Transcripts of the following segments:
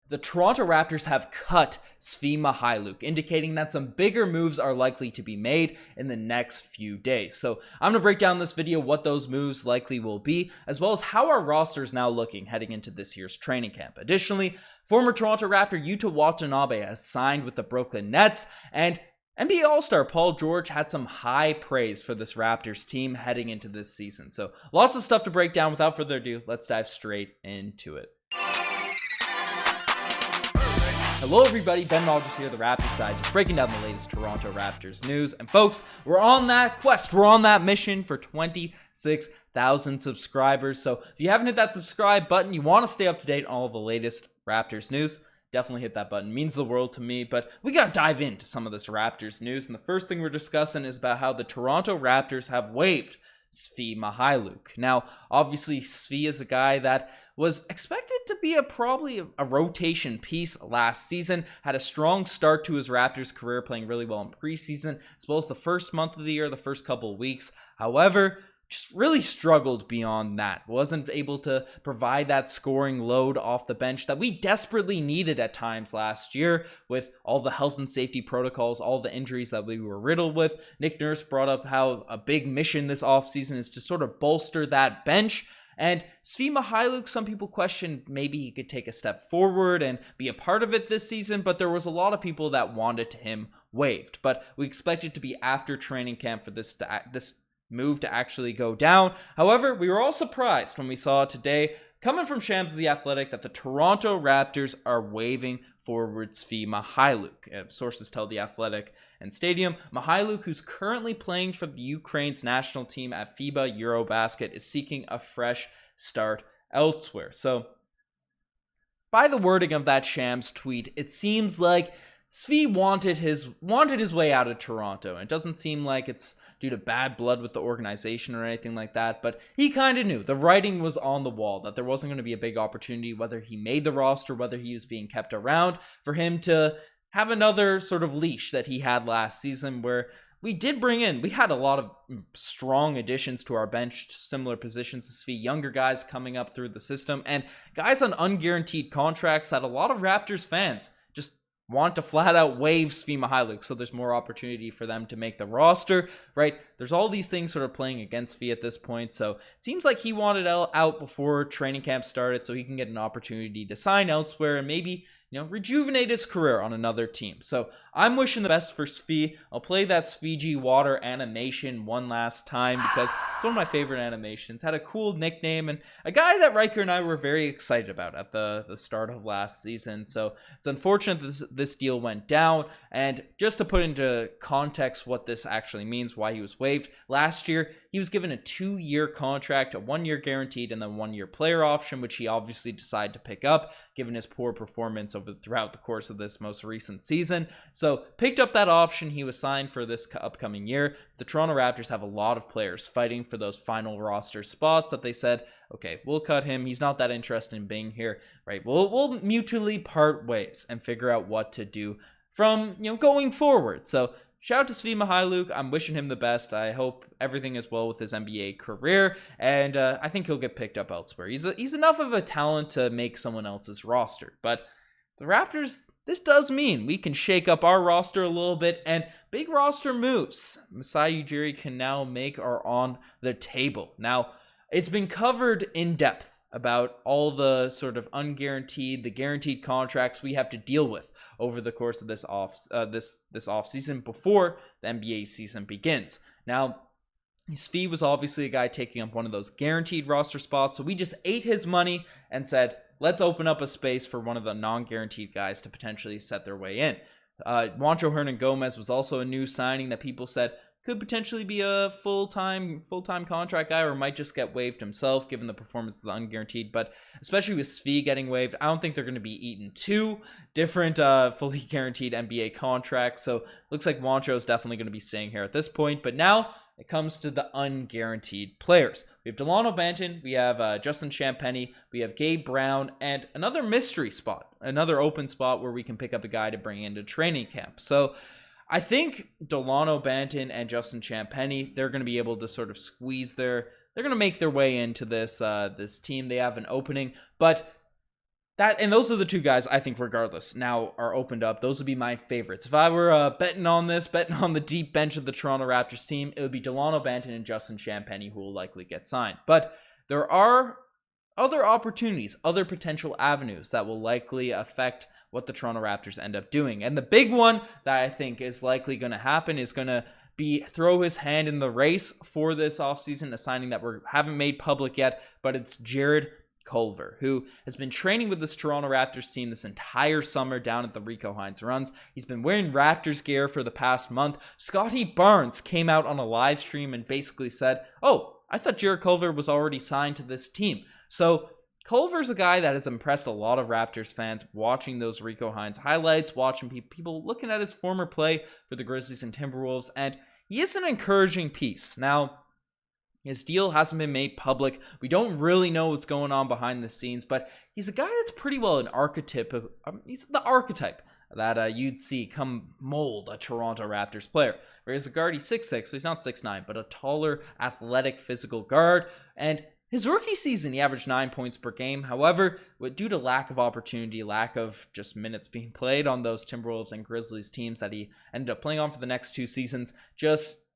The Toronto Raptors have cut Svi Mykhailiuk, indicating that some bigger moves are likely to be made in the next few days. So I'm going to break down in this video what those moves likely will be, as well as how our roster is now looking heading into this year's training camp. Additionally, former Toronto Raptor Yuta Watanabe has signed with the Brooklyn Nets, and NBA All-Star Paul George had some high praise for this Raptors team heading into this season. So lots of stuff to break down. Without further ado, let's dive straight into it. Hello everybody, Ben Rogers here, the Raptors Digest, breaking down the latest Toronto Raptors news. And folks, we're on that quest, we're on that mission for 26,000 subscribers. So if you haven't hit that subscribe button, you want to stay up to date on all the latest Raptors news, definitely hit that button. It means the world to me. But we got to dive into some of this Raptors news. And the first thing we're discussing is about how the Toronto Raptors have waived Svi Mykhailiuk. Now, obviously, Svi is a guy that was expected to be probably a rotation piece last season, had a strong start to his Raptors career, playing really well in preseason, as well as the first month of the year, the first couple of weeks. However, just really struggled beyond that. Wasn't able to provide that scoring load off the bench that we desperately needed at times last year with all the health and safety protocols, all the injuries that we were riddled with. Nick Nurse brought up how a big mission this offseason is to sort of bolster that bench. And Svi Mykhailiuk, some people questioned maybe he could take a step forward and be a part of it this season, but there was a lot of people that wanted him waived. But we expect it to be after training camp for this move to actually go down. However, we were all surprised when we saw today, coming from Shams of The Athletic, that the Toronto Raptors are waiving forward Svi Mykhailiuk. Sources tell The Athletic and Stadium, Mykhailiuk, who's currently playing for the Ukraine's national team at FIBA Eurobasket, is seeking a fresh start elsewhere. So, by the wording of that Shams tweet, it seems like Svi wanted his way out of Toronto. It doesn't seem like it's due to bad blood with the organization or anything like that, but he kind of knew. The writing was on the wall that there wasn't going to be a big opportunity, whether he made the roster, whether he was being kept around, for him to have another sort of leash that he had last season, where we had a lot of strong additions to our bench, similar positions to Svi, younger guys coming up through the system, and guys on unguaranteed contracts that a lot of Raptors fans just want to flat out waive Svi Mykhailiuk, so there's more opportunity for them to make the roster, right? There's all these things sort of playing against Svi at this point, so it seems like he wanted out before training camp started so he can get an opportunity to sign elsewhere and maybe, rejuvenate his career on another team. So I'm wishing the best for Svi. I'll play that Svigi water animation one last time because it's one of my favorite animations. Had a cool nickname and a guy that Riker and I were very excited about at the start of last season. So it's unfortunate this deal went down. And just to put into context what this actually means, why he was waived, last year he was given a 2-year contract, a 1-year guaranteed, and then 1-year player option, which he obviously decided to pick up given his poor performance throughout the course of this most recent season. So picked up that option. He was signed for this upcoming year. The Toronto Raptors have a lot of players fighting for those final roster spots that they said, okay, we'll cut him. He's not that interested in being here, right? We'll mutually part ways and figure out what to do from, going forward. So shout out to Svi Mykhailiuk. I'm wishing him the best. I hope everything is well with his NBA career, and I think he'll get picked up elsewhere. He's enough of a talent to make someone else's roster. But the Raptors, this does mean we can shake up our roster a little bit, and big roster moves Masai can now make are on the table. Now, it's been covered in depth about all the sort of unguaranteed, the guaranteed contracts we have to deal with over the course of this off season before the NBA season begins. Now, Svi was obviously a guy taking up one of those guaranteed roster spots, so we just ate his money and said, let's open up a space for one of the non-guaranteed guys to potentially set their way in. Juancho Hernan-Gomez was also a new signing that people said could potentially be a full-time contract guy or might just get waived himself given the performance of the unguaranteed. But especially with Svi getting waived, I don't think they're going to be eating 2 different fully guaranteed NBA contracts. So looks like Juancho is definitely going to be staying here at this point. But now it comes to the unguaranteed players. We have Delano Banton, we have Justin Champagnie, we have Gabe Brown, and another mystery spot, another open spot where we can pick up a guy to bring into training camp. So I think Delano Banton and Justin Champagnie, they're going to be able to sort of they're going to make their way into this team. They have an opening, but And those are the two guys I think regardless now are opened up. Those would be my favorites. If I were betting on the deep bench of the Toronto Raptors team, it would be Delano Banton and Justin Champagnie who will likely get signed. But there are other opportunities, other potential avenues that will likely affect what the Toronto Raptors end up doing. And the big one that I think is likely going to happen is going to be throw his hand in the race for this offseason, a signing that we haven't made public yet, but it's Jared Culver, who has been training with this Toronto Raptors team this entire summer down at the Rico Hines runs. He's been wearing Raptors gear for the past month. Scotty Barnes came out on a live stream and basically said, "Oh, I thought Jared Culver was already signed to this team." So Culver's a guy that has impressed a lot of Raptors fans watching those Rico Hines highlights, watching people looking at his former play for the Grizzlies and Timberwolves, and he is an encouraging piece. Now, his deal hasn't been made public. We don't really know what's going on behind the scenes, but he's a guy that's pretty well an archetype. He's the archetype that you'd see come mold a Toronto Raptors player. Whereas a guard, he's 6'6", so he's not 6'9", but a taller, athletic, physical guard. And his rookie season, he averaged 9 points per game. However, due to lack of opportunity, lack of just minutes being played on those Timberwolves and Grizzlies teams that he ended up playing on for the next 2 seasons, just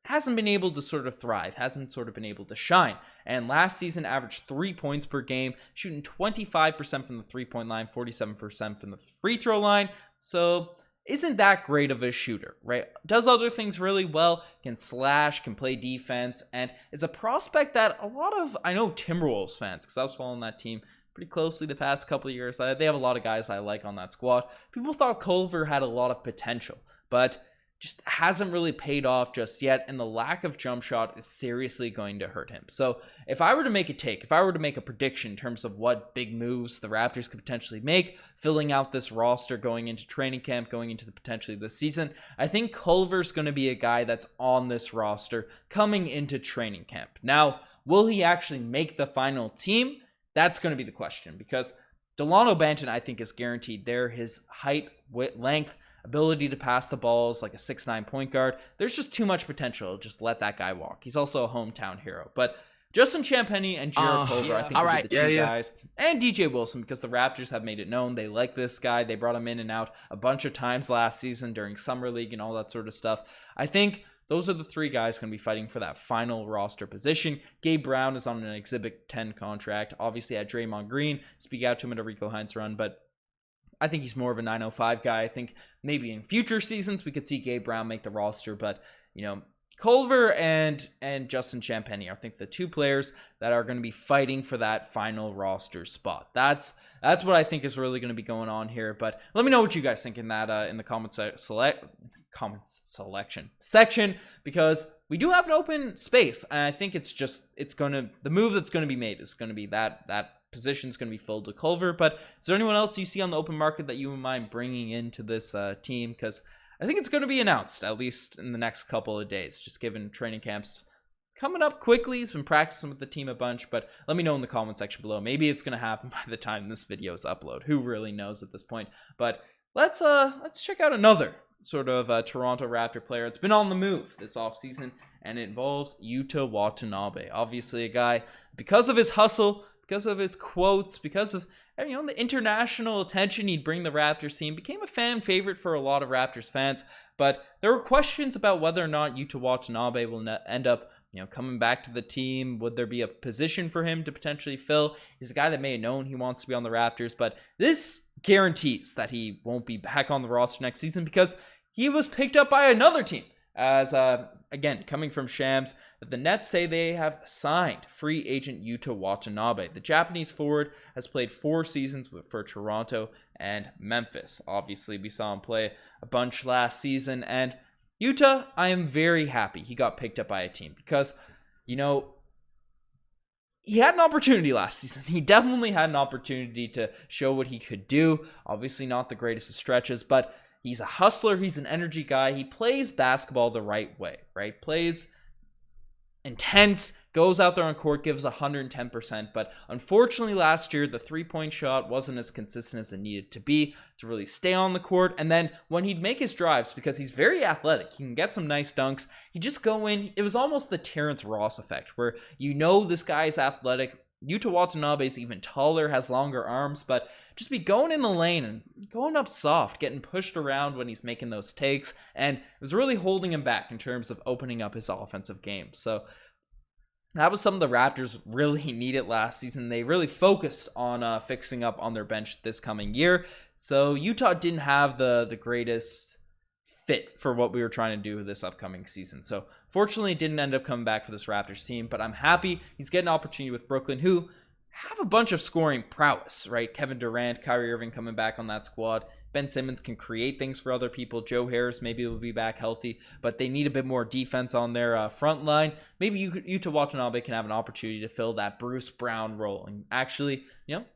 hasn't been able to sort of thrive, hasn't sort of been able to shine. And last season averaged 3 points per game, shooting 25% from the 3-point line, 47% from the free throw line. So isn't that great of a shooter, right? Does other things really well, can slash, can play defense, and is a prospect that a lot of, I know Timberwolves fans, because I was following that team pretty closely the past couple of years. They have a lot of guys I like on that squad. People thought Culver had a lot of potential, but just hasn't really paid off just yet, and the lack of jump shot is seriously going to hurt him. So if I were to make a prediction in terms of what big moves the Raptors could potentially make, filling out this roster going into training camp, going into potentially this season, I think Culver's going to be a guy that's on this roster coming into training camp. Now, will he actually make the final team? That's going to be the question, because Delano Banton, I think, is guaranteed there. His height, width, length, ability to pass the balls like a 6'9" point guard. There's just too much potential. Just let that guy walk. He's also a hometown hero. But Justin Champagnie and Jared Culver, I think, will be the two guys. And DJ Wilson, because the Raptors have made it known they like this guy. They brought him in and out a bunch of times last season during Summer League and all that sort of stuff. I think those are the 3 guys going to be fighting for that final roster position. Gabe Brown is on an Exhibit 10 contract. Obviously, had Draymond Green speak out to him at a Rico Hines run, but I think he's more of a 905 guy. I think maybe in future seasons we could see Gabe Brown make the roster, but Culver and Justin Champagnie, I think the 2 players that are going to be fighting for that final roster spot. That's what I think is really going to be going on here. But let me know what you guys think in that in the comments selection section, because we do have an open space, and I think the move that's going to be made is going to be that position's going to be filled with Culver. But is there anyone else you see on the open market that you would mind bringing into this team? Because I think it's going to be announced, at least in the next couple of days, just given training camps coming up quickly. He's been practicing with the team a bunch, but let me know in the comment section below. Maybe it's going to happen by the time this video is uploaded. Who really knows at this point? But let's check out another sort of Toronto Raptor player. It's been on the move this offseason, and it involves Yuta Watanabe. Obviously a guy, because of his hustle, because of his quotes, because of the international attention he'd bring the Raptors team, became a fan favorite for a lot of Raptors fans. But there were questions about whether or not Yuta Watanabe will end up coming back to the team. Would there be a position for him to potentially fill? He's a guy that may have known he wants to be on the Raptors, but this guarantees that he won't be back on the roster next season, because he was picked up by another team. As again, coming from Shams, that the Nets say they have signed free agent Yuta Watanabe. The Japanese forward has played 4 seasons for Toronto and Memphis. Obviously, we saw him play a bunch last season, and Yuta, I am very happy he got picked up by a team, because, he had an opportunity last season. He definitely had an opportunity to show what he could do. Obviously not the greatest of stretches, but he's a hustler. He's an energy guy. He plays basketball the right way, right? Plays intense, goes out there on court, gives 110%. But unfortunately last year, the 3-point shot wasn't as consistent as it needed to be to really stay on the court. And then when he'd make his drives, because he's very athletic, he can get some nice dunks, he'd just go in. It was almost the Terrence Ross effect, where this guy is athletic, Yuta Watanabe is even taller, has longer arms, but just be going in the lane and going up soft, getting pushed around when he's making those takes, and it was really holding him back in terms of opening up his offensive game. So that was something the Raptors really needed last season. They really focused on fixing up on their bench this coming year. So Utah didn't have the greatest fit for what we were trying to do this upcoming season. So fortunately, it didn't end up coming back for this Raptors team, but I'm happy he's getting an opportunity with Brooklyn, who have a bunch of scoring prowess, right? Kevin Durant, Kyrie Irving coming back on that squad. Ben Simmons can create things for other people. Joe Harris maybe will be back healthy, but they need a bit more defense on their front line. Maybe Yuta Watanabe can have an opportunity to fill that Bruce Brown role and actually,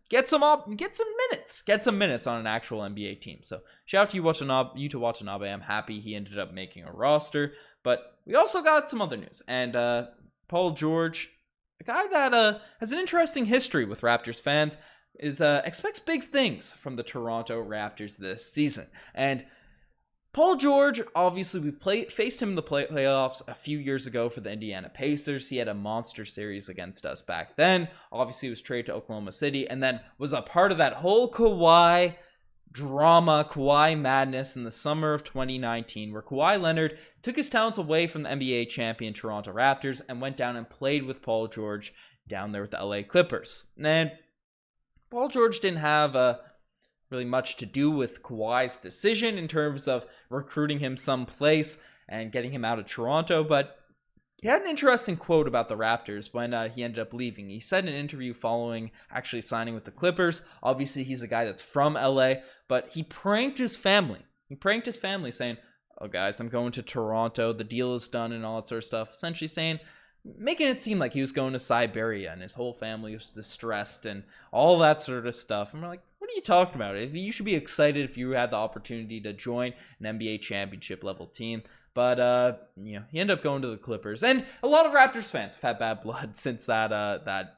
get some minutes on an actual NBA team. So shout out to Yuta Watanabe. I'm happy he ended up making a roster, but we also got some other news. And Paul George, a guy that has an interesting history with Raptors fans, expects big things from the Toronto Raptors this season. And Paul George, obviously, we faced him in the playoffs a few years ago for the Indiana Pacers. He had a monster series against us back then. Obviously, he was traded to Oklahoma City and then was a part of that whole Kawhi drama, Kawhi madness in the summer of 2019, where Kawhi Leonard took his talents away from the NBA champion Toronto Raptors and went down and played with Paul George down there with the LA Clippers. And Paul George didn't have really much to do with Kawhi's decision in terms of recruiting him someplace and getting him out of Toronto, but he had an interesting quote about the Raptors when he ended up leaving. He said in an interview following actually signing with the Clippers, obviously he's a guy that's from LA, but he pranked his family. He pranked his family saying, "Oh guys, I'm going to Toronto, the deal is done," and all that sort of stuff, essentially making it seem like he was going to Siberia and his whole family was distressed and all that sort of stuff. And we're like, what are you talking about? You should be excited if you had the opportunity to join an NBA championship level team. But, he ended up going to the Clippers. And a lot of Raptors fans have had bad blood since that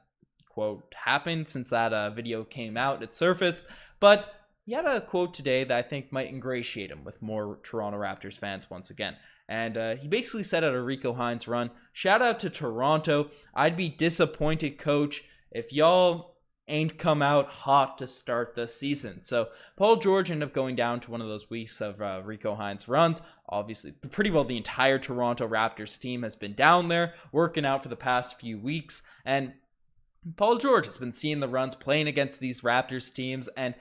quote happened, since that video came out, it surfaced. But he had a quote today that I think might ingratiate him with more Toronto Raptors fans once again. And he basically said at a Rico Hines run, "Shout out to Toronto. I'd be disappointed, coach, if y'all ain't come out hot to start the season." So Paul George ended up going down to one of those weeks of Rico Hines runs. Obviously, pretty well the entire Toronto Raptors team has been down there working out for the past few weeks. And Paul George has been seeing the runs, playing against these Raptors teams, and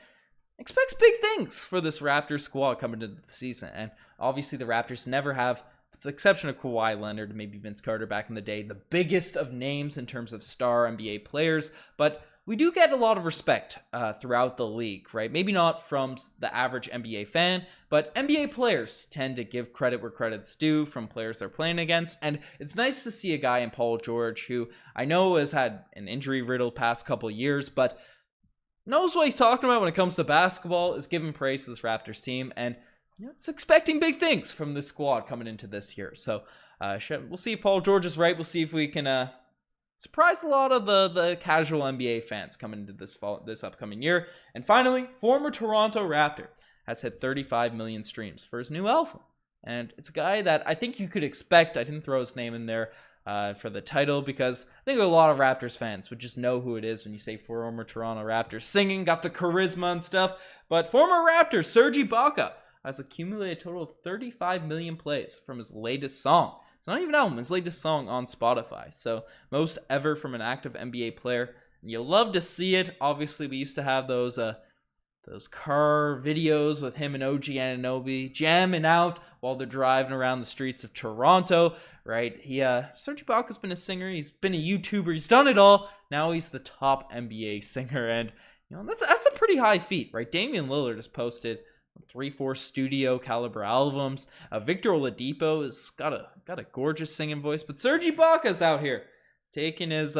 expects big things for this Raptors squad coming into the season. And obviously the Raptors never have, with the exception of Kawhi Leonard, maybe Vince Carter back in the day, the biggest of names in terms of star NBA players, but we do get a lot of respect throughout the league, right? Maybe not from the average NBA fan, but NBA players tend to give credit where credit's due from players they're playing against. And it's nice to see a guy in Paul George who I know has had an injury-riddled past couple of years, but knows what he's talking about when it comes to basketball, is giving praise to this Raptors team, and it's expecting big things from this squad coming into this year. So we'll see if Paul George is right. We'll see if we can surprise a lot of the casual NBA fans coming into this upcoming year. And finally, former Toronto Raptor has hit 35 million streams for his new album. And it's a guy that I think you could expect. I didn't throw his name in there for the title because I think a lot of Raptors fans would just know who it is when you say former Toronto Raptors singing, got the charisma and stuff. But former Raptor Serge Ibaka has accumulated a total of 35 million plays from his latest song. It's not even album, his latest song on Spotify. So most ever from an active NBA player. And you love to see it. Obviously, we used to have those car videos with him and OG Anunoby jamming out while they're driving around the streets of Toronto, right? Serge Ibaka's been a singer, he's been a YouTuber, he's done it all. Now he's the top NBA singer, and that's a pretty high feat, right? Damian Lillard has posted 3-4 studio caliber albums. Victor Oladipo has got a gorgeous singing voice, but Serge Ibaka's out here taking his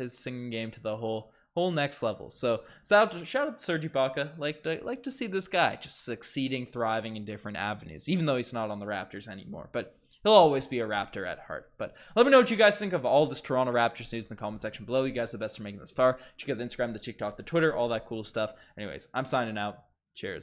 singing game to the whole next level. So shout out to Serge Ibaka. Like to see this guy just succeeding, thriving in different avenues, even though he's not on the Raptors anymore. But he'll always be a Raptor at heart. But let me know what you guys think of all this Toronto Raptors news in the comment section below. You guys are the best for making this far. Check out the Instagram, the TikTok, the Twitter, all that cool stuff. Anyways, I'm signing out. Cheers.